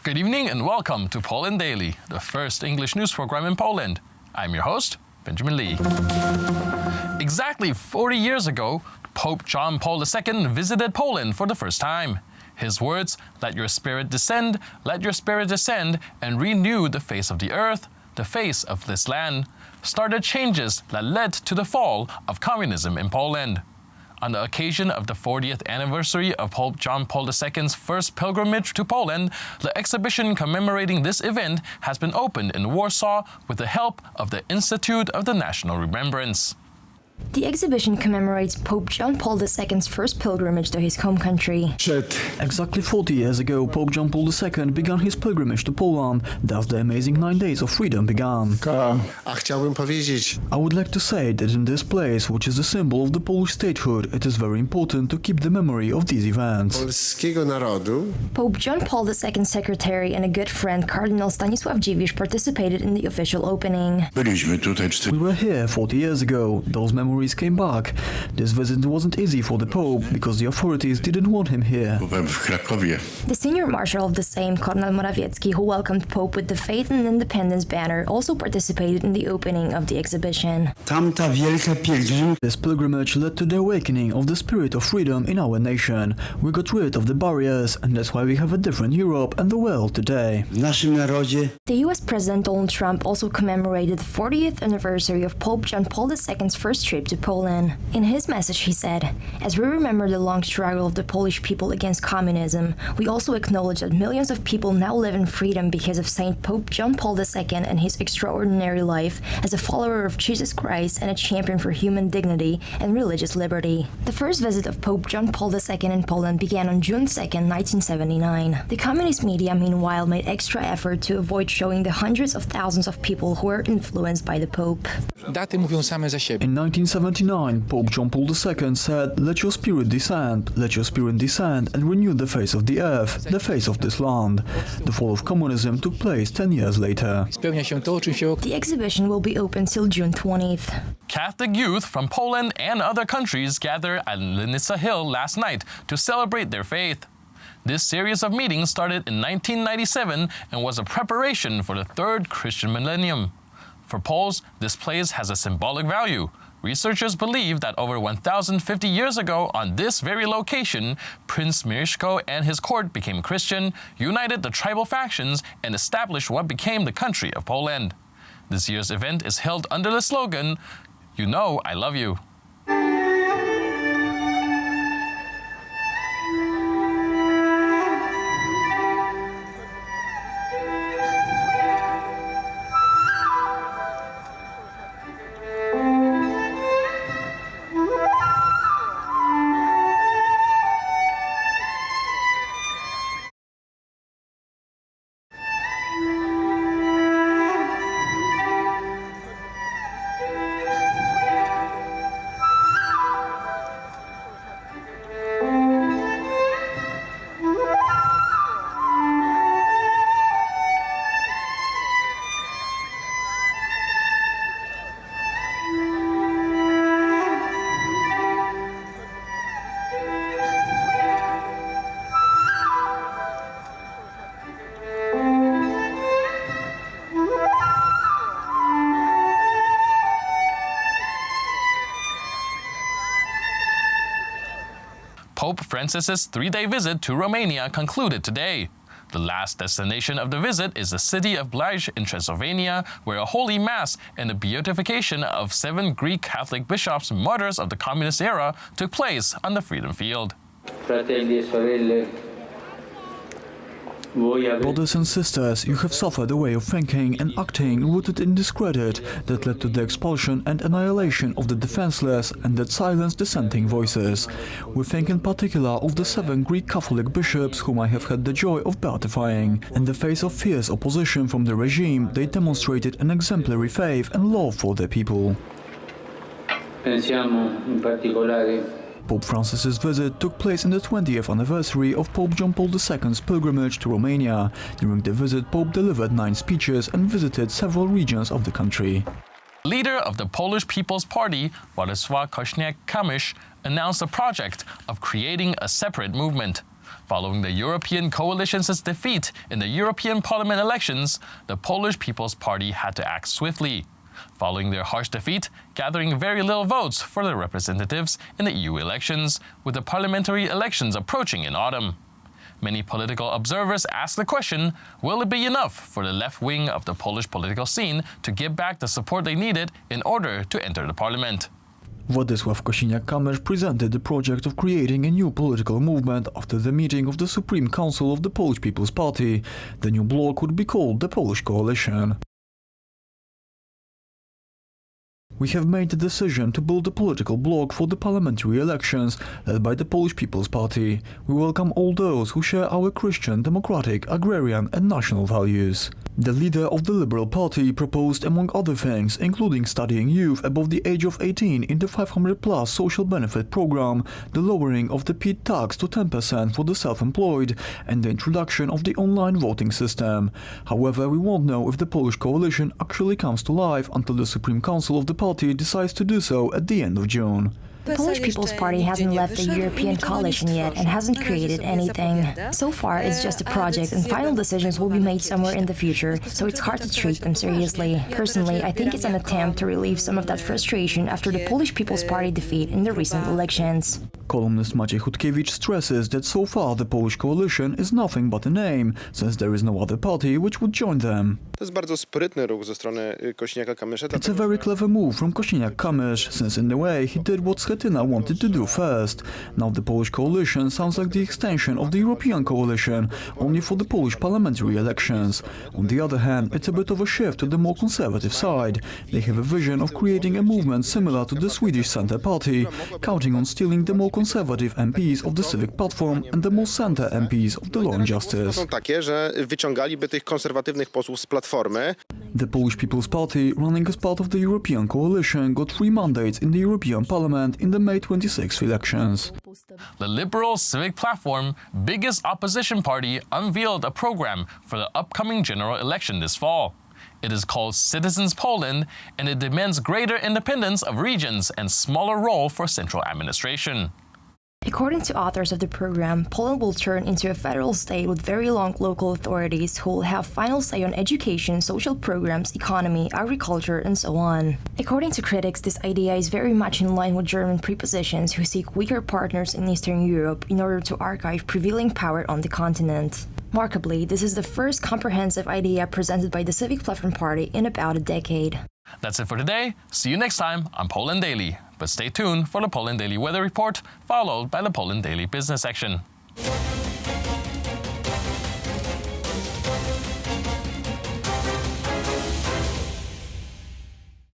Good evening and welcome to Poland Daily, the first English news program in Poland. I'm your host, Benjamin Lee. Exactly 40 years ago, Pope John Paul II visited Poland for the first time. His words, "Let your spirit descend, let your spirit descend, and renew the face of the earth, the face of this land," started changes that led to the fall of communism in Poland. On the occasion of the 40th anniversary of Pope John Paul II's first pilgrimage to Poland, the exhibition commemorating this event has been opened in Warsaw with the help of the Institute of the National Remembrance. The exhibition commemorates Pope John Paul II's first pilgrimage to his home country. Exactly 40 years ago, Pope John Paul II began his pilgrimage to Poland. Thus the amazing 9 days of freedom began. I would like to say that in this place, which is the symbol of the Polish statehood, it is very important to keep the memory of these events. Pope John Paul II's secretary and a good friend, Cardinal Stanisław Dziwisz, participated in the official opening. We were here 40 years ago. Those memories came back. This visit wasn't easy for the Pope because the authorities didn't want him here. The senior marshal of the Sejm, Kornel Morawiecki, who welcomed Pope with the Faith and Independence banner, also participated in the opening of the exhibition. This pilgrimage led to the awakening of the spirit of freedom in our nation. We got rid of the barriers, and that's why we have a different Europe and the world today. The US President Donald Trump also commemorated the 40th anniversary of Pope John Paul II's first trip to Poland. In his message, he said, "As we remember the long struggle of the Polish people against communism, we also acknowledge that millions of people now live in freedom because of Saint Pope John Paul II and his extraordinary life as a follower of Jesus Christ and a champion for human dignity and religious liberty." The first visit of Pope John Paul II in Poland began on June 2, 1979. The communist media, meanwhile, made extra effort to avoid showing the hundreds of thousands of people who were influenced by the Pope. Daty mówią same za siebie. In 1979, Pope John Paul II said, "Let your spirit descend, let your spirit descend and renew the face of the earth, the face of this land." The fall of communism took place 10 years later. Spełnia się to, o czym się The exhibition will be open till June 20th. Catholic youth from Poland and other countries gathered at Lednica Hill last night to celebrate their faith. This series of meetings started in 1997 and was a preparation for the third Christian millennium. For Poles, this place has a symbolic value. Researchers believe that over 1,050 years ago on this very location, Prince Mieszko and his court became Christian, united the tribal factions, and established what became the country of Poland. This year's event is held under the slogan, "You know I love you." Pope Francis's 3-day visit to Romania concluded today. The last destination of the visit is the city of Blaj in Transylvania, where a holy mass and the beatification of 7 Greek Catholic bishops, martyrs of the communist era, took place on the Freedom Field. Fratelli e sorelle, Brothers and sisters, you have suffered a way of thinking and acting rooted in discredit that led to the expulsion and annihilation of the defenseless and that silenced dissenting voices. We think in particular of the 7 Greek Catholic bishops whom I have had the joy of beatifying. In the face of fierce opposition from the regime, they demonstrated an exemplary faith and love for their people. pensiamo in particolare Pope Francis's visit took place in the 20th anniversary of Pope John Paul II's pilgrimage to Romania. During the visit, Pope delivered 9 speeches and visited several regions of the country. Leader of the Polish People's Party, Władysław Kośniak-Kamysz, announced a project of creating a separate movement. Following the European coalition's defeat in the European Parliament elections, the Polish People's Party had to act swiftly. Following their harsh defeat, gathering very little votes for their representatives in the EU elections, with the parliamentary elections approaching in autumn. Many political observers ask the question, will it be enough for the left wing of the Polish political scene to give back the support they needed in order to enter the parliament? Władysław Kosiniak-Kamysz presented the project of creating a new political movement after the meeting of the Supreme Council of the Polish People's Party. The new bloc would be called the Polish Coalition. We have made the decision to build a political bloc for the parliamentary elections led by the Polish People's Party. We welcome all those who share our Christian, democratic, agrarian and national values. The leader of the Liberal Party proposed, among other things, including studying youth above the age of 18 in the 500-plus social benefit program, the lowering of the PIT tax to 10% for the self-employed, and the introduction of the online voting system. However, we won't know if the Polish coalition actually comes to life until the Supreme Council of the party decides to do so at the end of June. The Polish People's Party hasn't left the European coalition yet and hasn't created anything. So far, it's just a project and final decisions will be made somewhere in the future, so it's hard to treat them seriously. Personally, I think it's an attempt to relieve some of that frustration after the Polish People's Party defeat in the recent elections. Columnist Maciej Chudkiewicz stresses that so far the Polish coalition is nothing but a name, since there is no other party which would join them. It's a very clever move from Kosiniak-Kamysz, since in a way he did what Schetyna wanted to do first. Now the Polish coalition sounds like the extension of the European coalition, only for the Polish parliamentary elections. On the other hand, it's a bit of a shift to the more conservative side. They have a vision of creating a movement similar to the Swedish Centre Party, counting on stealing the more conservative MPs of the Civic Platform and the more centre MPs of the Law and Justice. The Polish People's Party, running as part of the European coalition, got 3 mandates in the European Parliament in the May 26 elections. The Liberal Civic Platform, biggest opposition party, unveiled a program for the upcoming general election this fall. It is called Citizens Poland, and it demands greater independence of regions and smaller role for central administration. According to authors of the program, Poland will turn into a federal state with very long local authorities who will have final say on education, social programs, economy, agriculture, and so on. According to critics, this idea is very much in line with German prepositions who seek weaker partners in Eastern Europe in order to archive prevailing power on the continent. Remarkably, this is the first comprehensive idea presented by the Civic Platform Party in about a decade. That's it for today. See you next time on Poland Daily. But stay tuned for the Poland Daily Weather Report, followed by the Poland Daily Business section.